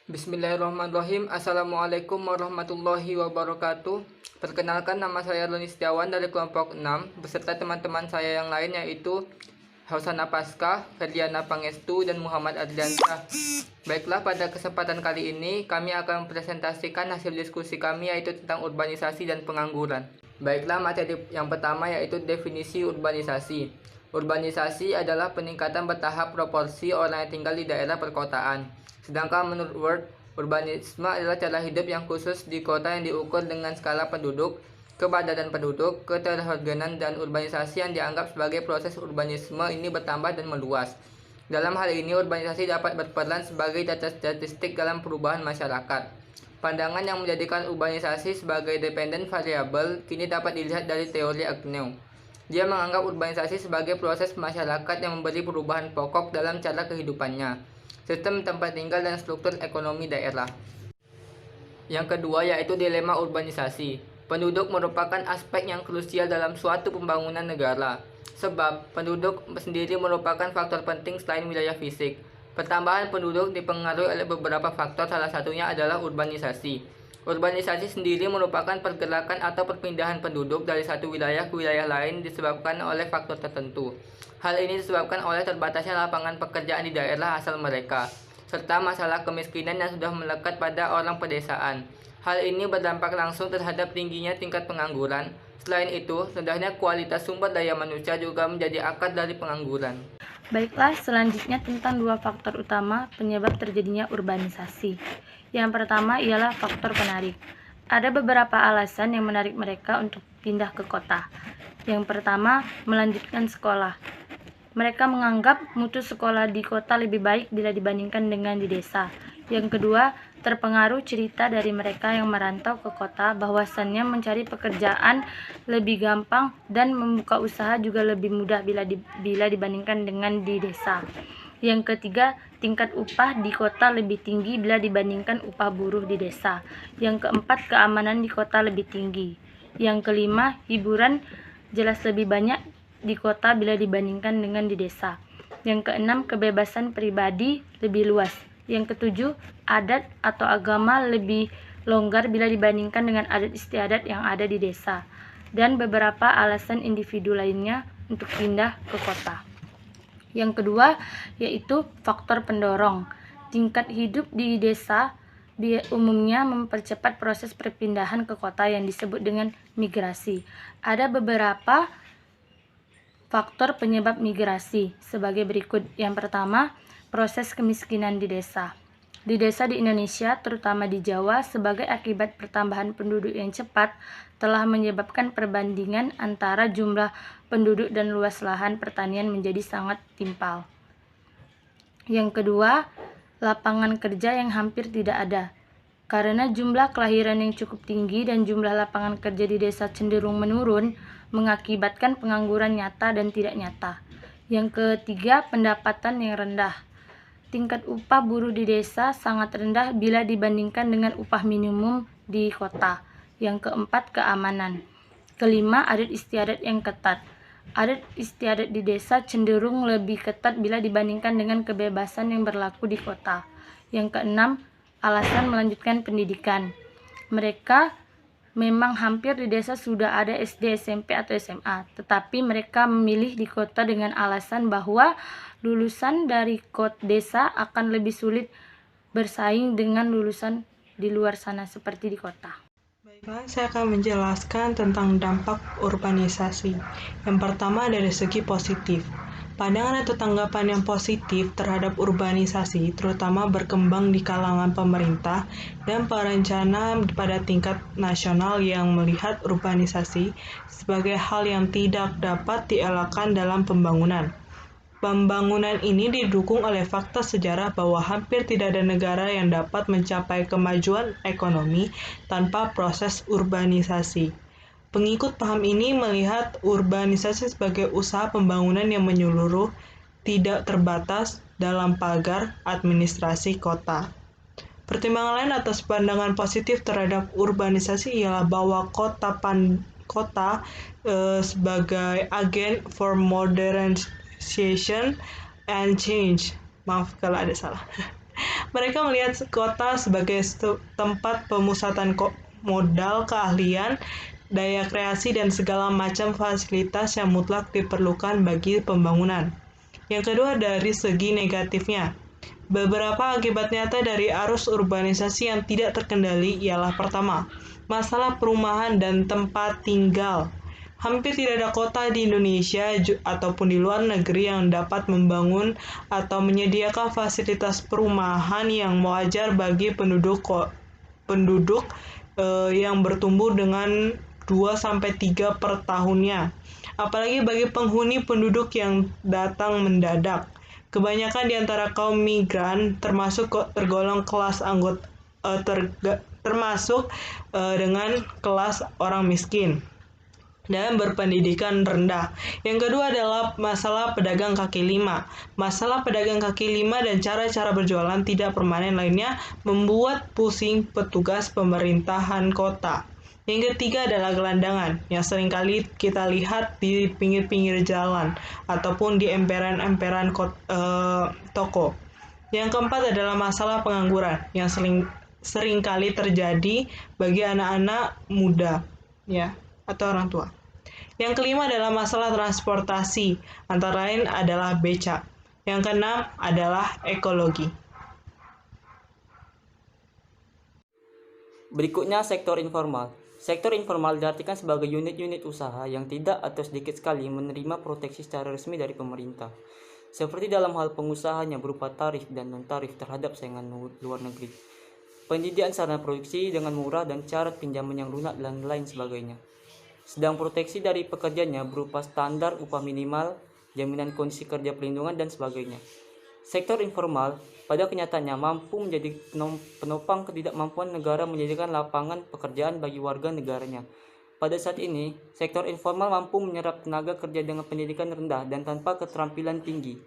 Bismillahirrahmanirrahim. Assalamualaikum warahmatullahi wabarakatuh. Perkenalkan, nama saya Roni Setiawan dari kelompok 6 beserta teman-teman saya yang lain, yaitu Hausana Paskah, Ferdiana Pangestu, dan Muhammad Adriansyah. Baiklah, pada kesempatan kali ini kami akan mempresentasikan hasil diskusi kami, yaitu tentang urbanisasi dan pengangguran. Baiklah, materi yang pertama yaitu definisi urbanisasi. Urbanisasi adalah peningkatan bertahap proporsi orang yang tinggal di daerah perkotaan. Sedangkan menurut Word, urbanisme adalah cara hidup yang khusus di kota yang diukur dengan skala penduduk, kepadatan penduduk, keterorganan, dan urbanisasi yang dianggap sebagai proses urbanisme ini bertambah dan meluas. Dalam hal ini, urbanisasi dapat berperan sebagai data statistik dalam perubahan masyarakat. Pandangan yang menjadikan urbanisasi sebagai dependent variable kini dapat dilihat dari teori Agnew. Dia menganggap urbanisasi sebagai proses masyarakat yang memberi perubahan pokok dalam cara kehidupannya, sistem tempat tinggal, dan struktur ekonomi daerah. Yang kedua yaitu dilema urbanisasi. Penduduk merupakan aspek yang krusial dalam suatu pembangunan negara, sebab penduduk sendiri merupakan faktor penting selain wilayah fisik. Pertambahan penduduk dipengaruhi oleh beberapa faktor, salah satunya adalah urbanisasi. Urbanisasi sendiri merupakan pergerakan atau perpindahan penduduk dari satu wilayah ke wilayah lain disebabkan oleh faktor tertentu. Hal ini disebabkan oleh terbatasnya lapangan pekerjaan di daerah asal mereka, serta masalah kemiskinan yang sudah melekat pada orang pedesaan. Hal ini berdampak langsung terhadap tingginya tingkat pengangguran. Selain itu, rendahnya kualitas sumber daya manusia juga menjadi akar dari pengangguran. Baiklah, selanjutnya tentang dua faktor utama penyebab terjadinya urbanisasi. Yang pertama ialah faktor penarik. Ada beberapa alasan yang menarik mereka untuk pindah ke kota. Yang pertama, melanjutkan sekolah. Mereka menganggap mutu sekolah di kota lebih baik bila dibandingkan dengan di desa. Yang kedua, terpengaruh cerita dari mereka yang merantau ke kota bahwasannya mencari pekerjaan lebih gampang dan membuka usaha juga lebih mudah bila dibandingkan dengan di desa. Yang ketiga, tingkat upah di kota lebih tinggi bila dibandingkan upah buruh di desa. Yang keempat, keamanan di kota lebih tinggi. Yang kelima, hiburan jelas lebih banyak di kota bila dibandingkan dengan di desa. Yang keenam, kebebasan pribadi lebih luas. Yang ketujuh, adat atau agama lebih longgar bila dibandingkan dengan adat istiadat yang ada di desa. Dan beberapa alasan individu lainnya untuk pindah ke kota. Yang kedua yaitu faktor pendorong. Tingkat hidup di desa umumnya mempercepat proses perpindahan ke kota yang disebut dengan migrasi. Ada beberapa faktor penyebab migrasi sebagai berikut. Yang pertama, proses kemiskinan di desa. Di desa di Indonesia, terutama di Jawa, sebagai akibat pertambahan penduduk yang cepat, telah menyebabkan perbandingan antara jumlah penduduk dan luas lahan pertanian menjadi sangat timpal. Yang kedua, lapangan kerja yang hampir tidak ada. Karena jumlah kelahiran yang cukup tinggi dan jumlah lapangan kerja di desa cenderung menurun, mengakibatkan pengangguran nyata dan tidak nyata. Yang ketiga, pendapatan yang rendah. Tingkat upah buruh di desa sangat rendah bila dibandingkan dengan upah minimum di kota. Yang keempat, keamanan. Kelima, adat istiadat yang ketat. Adat istiadat di desa cenderung lebih ketat bila dibandingkan dengan kebebasan yang berlaku di kota. Yang keenam, alasan melanjutkan pendidikan. Mereka memang hampir di desa sudah ada SD, SMP, atau SMA, tetapi mereka memilih di kota dengan alasan bahwa lulusan dari desa akan lebih sulit bersaing dengan lulusan di luar sana seperti di kota. Baiklah, saya akan menjelaskan tentang dampak urbanisasi. Yang pertama dari segi positif. Pandangan atau tanggapan yang positif terhadap urbanisasi terutama berkembang di kalangan pemerintah dan perencana pada tingkat nasional yang melihat urbanisasi sebagai hal yang tidak dapat dielakkan dalam pembangunan. Pembangunan ini didukung oleh fakta sejarah bahwa hampir tidak ada negara yang dapat mencapai kemajuan ekonomi tanpa proses urbanisasi. Pengikut paham ini melihat urbanisasi sebagai usaha pembangunan yang menyeluruh, tidak terbatas dalam pagar administrasi kota. Pertimbangan lain atas pandangan positif terhadap urbanisasi ialah bahwa kota sebagai agen for modernization and change. Maaf kalau ada salah. Mereka melihat kota sebagai tempat pemusatan modal, keahlian, daya kreasi, dan segala macam fasilitas yang mutlak diperlukan bagi pembangunan. Yang kedua, dari segi negatifnya. Beberapa akibat nyata dari arus urbanisasi yang tidak terkendali ialah pertama, masalah perumahan dan tempat tinggal. Hampir tidak ada kota di Indonesia ataupun di luar negeri yang dapat membangun atau menyediakan fasilitas perumahan yang wajar bagi penduduk yang bertumbuh dengan 2-3 per tahunnya. Apalagi bagi penghuni penduduk yang datang mendadak. Kebanyakan di antara kaum migran tergolong kelas dengan kelas orang miskin dan berpendidikan rendah. Yang kedua adalah masalah pedagang kaki lima. Masalah pedagang kaki lima dan cara-cara berjualan tidak permanen lainnya membuat pusing petugas pemerintahan kota. Yang ketiga adalah gelandangan, yang seringkali kita lihat di pinggir-pinggir jalan ataupun di emperan-emperan toko. Yang keempat adalah masalah pengangguran, yang seringkali terjadi bagi anak-anak muda, ya, atau orang tua. Yang kelima adalah masalah transportasi, antara lain adalah becak. Yang keenam adalah ekologi. Berikutnya sektor informal. Sektor informal diartikan sebagai unit-unit usaha yang tidak atau sedikit sekali menerima proteksi secara resmi dari pemerintah, seperti dalam hal pengusahanya berupa tarif dan non-tarif terhadap saingan luar negeri, penyediaan sarana produksi dengan murah dan syarat pinjaman yang lunak dan lain sebagainya. Sedang proteksi dari pekerjanya berupa standar upah minimal, jaminan kondisi kerja perlindungan, dan sebagainya. Sektor informal pada kenyataannya mampu menjadi penopang ketidakmampuan negara menyediakan lapangan pekerjaan bagi warga negaranya. Pada saat ini, sektor informal mampu menyerap tenaga kerja dengan pendidikan rendah dan tanpa keterampilan tinggi,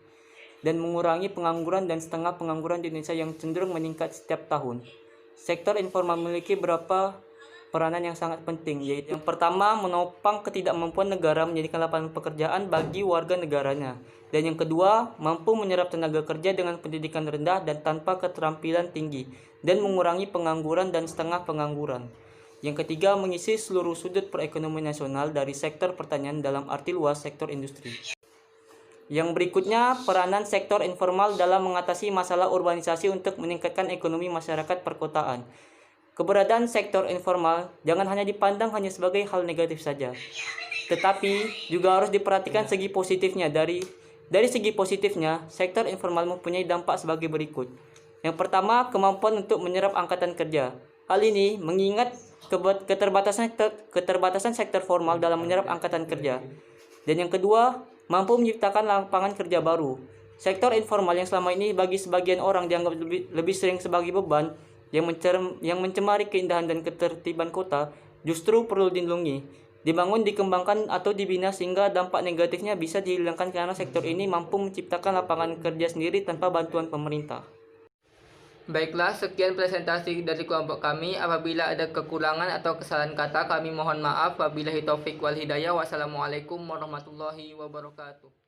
dan mengurangi pengangguran dan setengah pengangguran di Indonesia yang cenderung meningkat setiap tahun. Sektor informal memiliki beberapa peranan yang sangat penting, yaitu yang pertama, menopang ketidakmampuan negara menyediakan lapangan pekerjaan bagi warga negaranya, dan yang kedua, mampu menyerap tenaga kerja dengan pendidikan rendah dan tanpa keterampilan tinggi, dan mengurangi pengangguran dan setengah pengangguran. Yang ketiga, mengisi seluruh sudut perekonomian nasional dari sektor pertanian dalam arti luas sektor industri. Yang berikutnya, peranan sektor informal dalam mengatasi masalah urbanisasi untuk meningkatkan ekonomi masyarakat perkotaan. Keberadaan sektor informal jangan hanya dipandang hanya sebagai hal negatif saja, tetapi juga harus diperhatikan segi positifnya. Dari segi positifnya, sektor informal mempunyai dampak sebagai berikut. Yang pertama, kemampuan untuk menyerap angkatan kerja. Hal ini mengingat keterbatasan sektor formal dalam menyerap angkatan kerja. Dan yang kedua, mampu menciptakan lapangan kerja baru. Sektor informal yang selama ini bagi sebagian orang dianggap lebih sering sebagai beban yang mencemari keindahan dan ketertiban kota, justru perlu dilindungi, dibangun, dikembangkan, atau dibina sehingga dampak negatifnya bisa dihilangkan karena sektor ini mampu menciptakan lapangan kerja sendiri tanpa bantuan pemerintah. Baiklah, sekian presentasi dari kelompok kami. Apabila ada kekurangan atau kesalahan kata, kami mohon maaf. Wabillahi taufik wal hidayah. Wassalamualaikum warahmatullahi wabarakatuh.